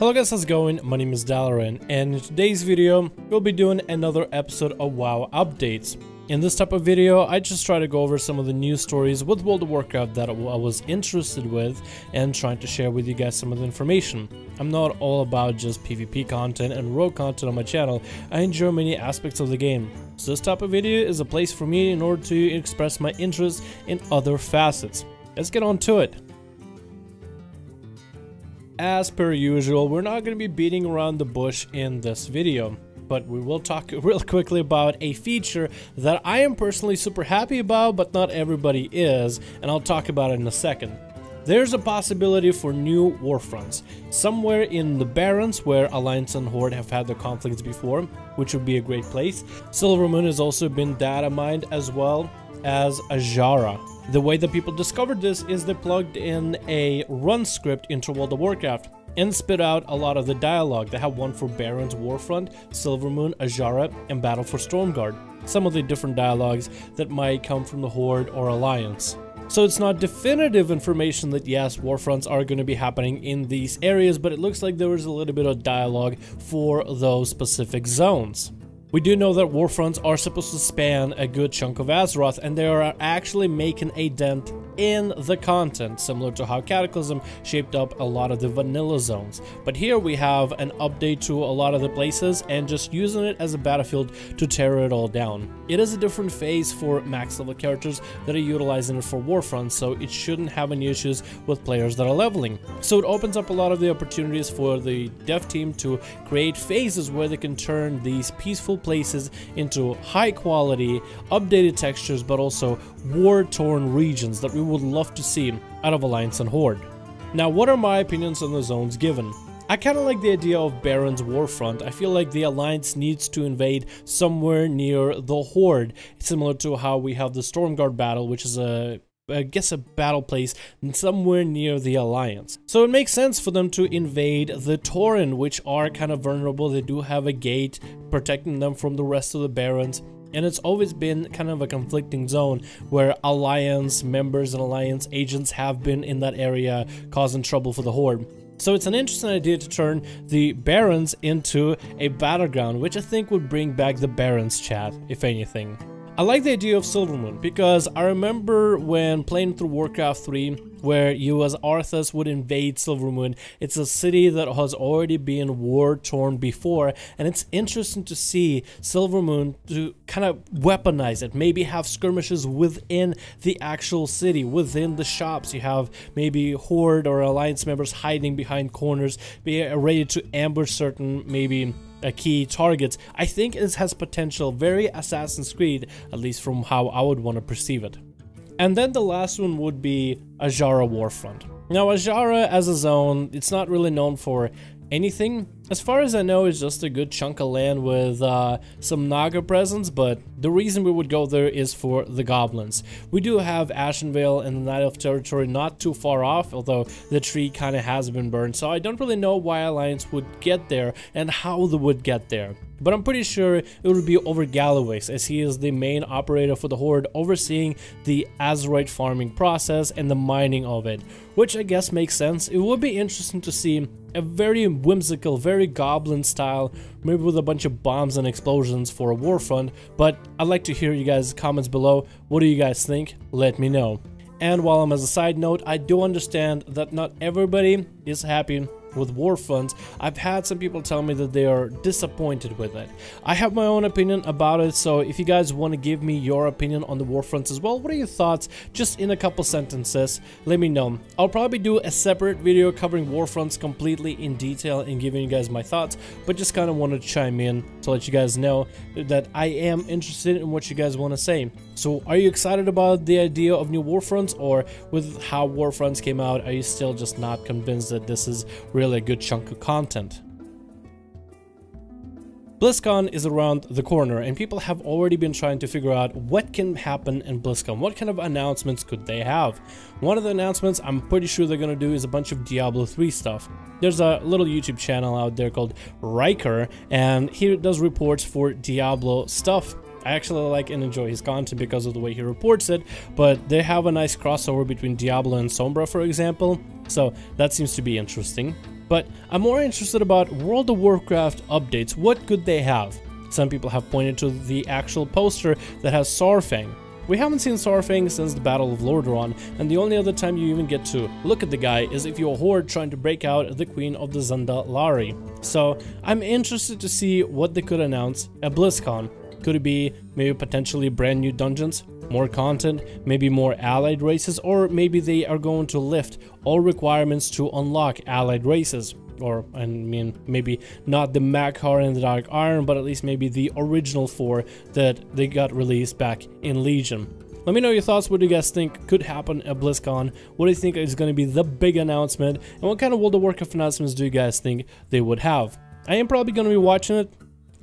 Hello guys, how's it going? My name is Dalaran, and in today's video, we'll be doing another episode of WoW updates. In this type of video, I just try to go over some of the news stories with World of Warcraft that I was interested with and trying to share with you guys some of the information. I'm not all about just PvP content and Rogue content on my channel. I enjoy many aspects of the game. So this type of video is a place for me in order to express my interest in other facets. Let's get on to it. As per usual, we're not going to be beating around the bush in this video, but we will talk real quickly about a feature that I am personally super happy about, but not everybody is, and I'll talk about it in a second. There's a possibility for new Warfronts, somewhere in the Barrens where Alliance and Horde have had their conflicts before, which would be a great place. Silvermoon has also been data mined, as well as Azshara. The way that people discovered this is they plugged in a run script into World of Warcraft and spit out a lot of the dialogue. They have one for Barrens, Warfront, Silvermoon, Azshara, and Battle for Stormguard. Some of the different dialogues that might come from the Horde or Alliance. So it's not definitive information that yes, Warfronts are going to be happening in these areas, but it looks like there is a little bit of dialogue for those specific zones. We do know that Warfronts are supposed to span a good chunk of Azeroth, and they are actually making a dent in the content, similar to how Cataclysm shaped up a lot of the vanilla zones. But here we have an update to a lot of the places and just using it as a battlefield to tear it all down. It is a different phase for max level characters that are utilizing it for Warfronts, so it shouldn't have any issues with players that are leveling. So it opens up a lot of the opportunities for the dev team to create phases where they can turn these peaceful places into high quality, updated textures, but also war-torn regions that we would love to see out of Alliance and Horde. Now, what are my opinions on the zones given? I kind of like the idea of Barrens Warfront. I feel like the Alliance needs to invade somewhere near the Horde, similar to how we have the Stormguard battle, which is I guess a battle place somewhere near the Alliance. So it makes sense for them to invade the Tauren, which are kind of vulnerable. They do have a gate protecting them from the rest of the Barrens. And it's always been kind of a conflicting zone where Alliance members and Alliance agents have been in that area causing trouble for the Horde. So it's an interesting idea to turn the Barrens into a battleground, which I think would bring back the Barrens chat, if anything. I like the idea of Silvermoon because I remember when playing through Warcraft 3 where you as Arthas would invade Silvermoon. It's a city that has already been war-torn before, and it's interesting to see Silvermoon to kind of weaponize it, maybe have skirmishes within the actual city, within the shops. You have maybe Horde or Alliance members hiding behind corners, be ready to ambush certain maybe key targets. I think it has potential, very Assassin's Creed, at least from how I would want to perceive it. And then the last one would be Azshara Warfront. Now Azshara as a zone, it's not really known for anything. As far as I know, it's just a good chunk of land with some Naga presence, but the reason we would go there is for the goblins. We do have Ashenvale and the Night Elf territory not too far off, although the tree kind of has been burned, so I don't really know why Alliance would get there and how they would get there. But I'm pretty sure it would be over Galloway's, as he is the main operator for the Horde, overseeing the Azerite farming process and the mining of it, which I guess makes sense. It would be interesting to see a very whimsical, very goblin style, maybe with a bunch of bombs and explosions for a Warfront, but I'd like to hear you guys' comments below. What do you guys think? Let me know. And while I'm as a side note, I do understand that not everybody is happy with Warfronts. I've had some people tell me that they are disappointed with it. I have my own opinion about it, so if you guys want to give me your opinion on the Warfronts as well, what are your thoughts? Just in a couple sentences, let me know. I'll probably do a separate video covering Warfronts completely in detail and giving you guys my thoughts, but just kind of wanted to chime in to let you guys know that I am interested in what you guys want to say. So are you excited about the idea of new Warfronts, or with how Warfronts came out, are you still just not convinced that this is really a good chunk of content? Blizzcon is around the corner, and people have already been trying to figure out what can happen in Blizzcon. What kind of announcements could they have? One of the announcements I'm pretty sure they're gonna do is a bunch of Diablo 3 stuff. There's a little YouTube channel out there called Riker, and he does reports for Diablo stuff. I actually like and enjoy his content because of the way he reports it, but they have a nice crossover between Diablo and Sombra, for example. So that seems to be interesting. But I'm more interested about World of Warcraft updates. What could they have? Some people have pointed to the actual poster that has Saurfang. We haven't seen Saurfang since the Battle of Lordaeron, and the only other time you even get to look at the guy is if you're a horde trying to break out the Queen of the Zandalari. So I'm interested to see what they could announce at Blizzcon. Could it be maybe potentially brand new dungeons, more content, maybe more allied races, or maybe they are going to lift all requirements to unlock allied races? Or, I mean, maybe not the Maghar and the Dark Iron, but at least maybe the original 4 that they got released back in Legion. Let me know your thoughts. What do you guys think could happen at BlizzCon? What do you think is going to be the big announcement? And what kind of World of Warcraft announcements do you guys think they would have? I am probably going to be watching it,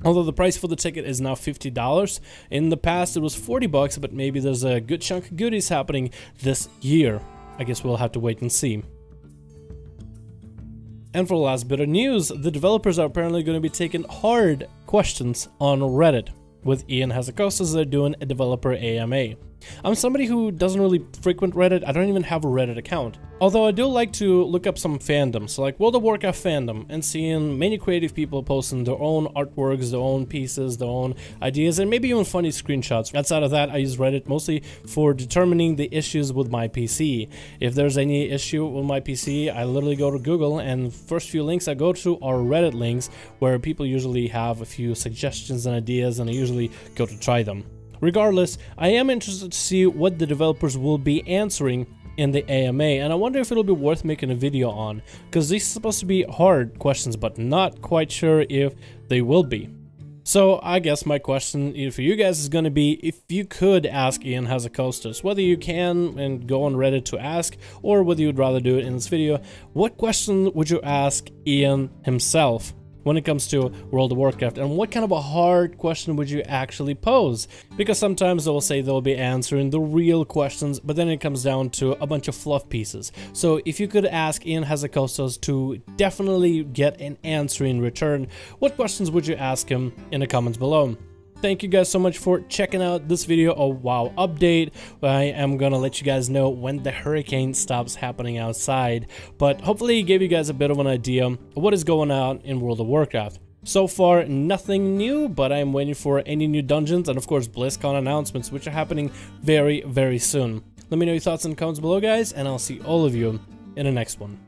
although the price for the ticket is now $50. In the past it was $40, but maybe there's a good chunk of goodies happening this year. I guess we'll have to wait and see. And for the last bit of news, the developers are apparently going to be taking hard questions on Reddit. With Ian Hazzikostas, they're doing a developer AMA. I'm somebody who doesn't really frequent Reddit. I don't even have a Reddit account. Although I do like to look up some fandoms, like World of Warcraft fandom, and seeing many creative people posting their own artworks, their own pieces, their own ideas, and maybe even funny screenshots. Outside of that, I use Reddit mostly for determining the issues with my PC. If there's any issue with my PC, I literally go to Google, and first few links I go to are Reddit links, where people usually have a few suggestions and ideas, and I usually go to try them. Regardless, I am interested to see what the developers will be answering in the AMA, and I wonder if it'll be worth making a video on, because these are supposed to be hard questions, but not quite sure if they will be. So I guess my question for you guys is going to be, if you could ask Ian Hazzikostas, whether you can and go on Reddit to ask, or whether you'd rather do it in this video, what question would you ask Ian himself when it comes to World of Warcraft, and what kind of a hard question would you actually pose? Because sometimes they'll say they'll be answering the real questions, but then it comes down to a bunch of fluff pieces. So if you could ask Ian Hazzikostas to definitely get an answer in return, what questions would you ask him in the comments below? Thank you guys so much for checking out this video of WoW update. I am gonna let you guys know when the hurricane stops happening outside, but hopefully it gave you guys a bit of an idea of what is going on in World of Warcraft. So far, nothing new, but I'm waiting for any new dungeons and of course BlizzCon announcements, which are happening very, very soon. Let me know your thoughts in the comments below, guys, and I'll see all of you in the next one.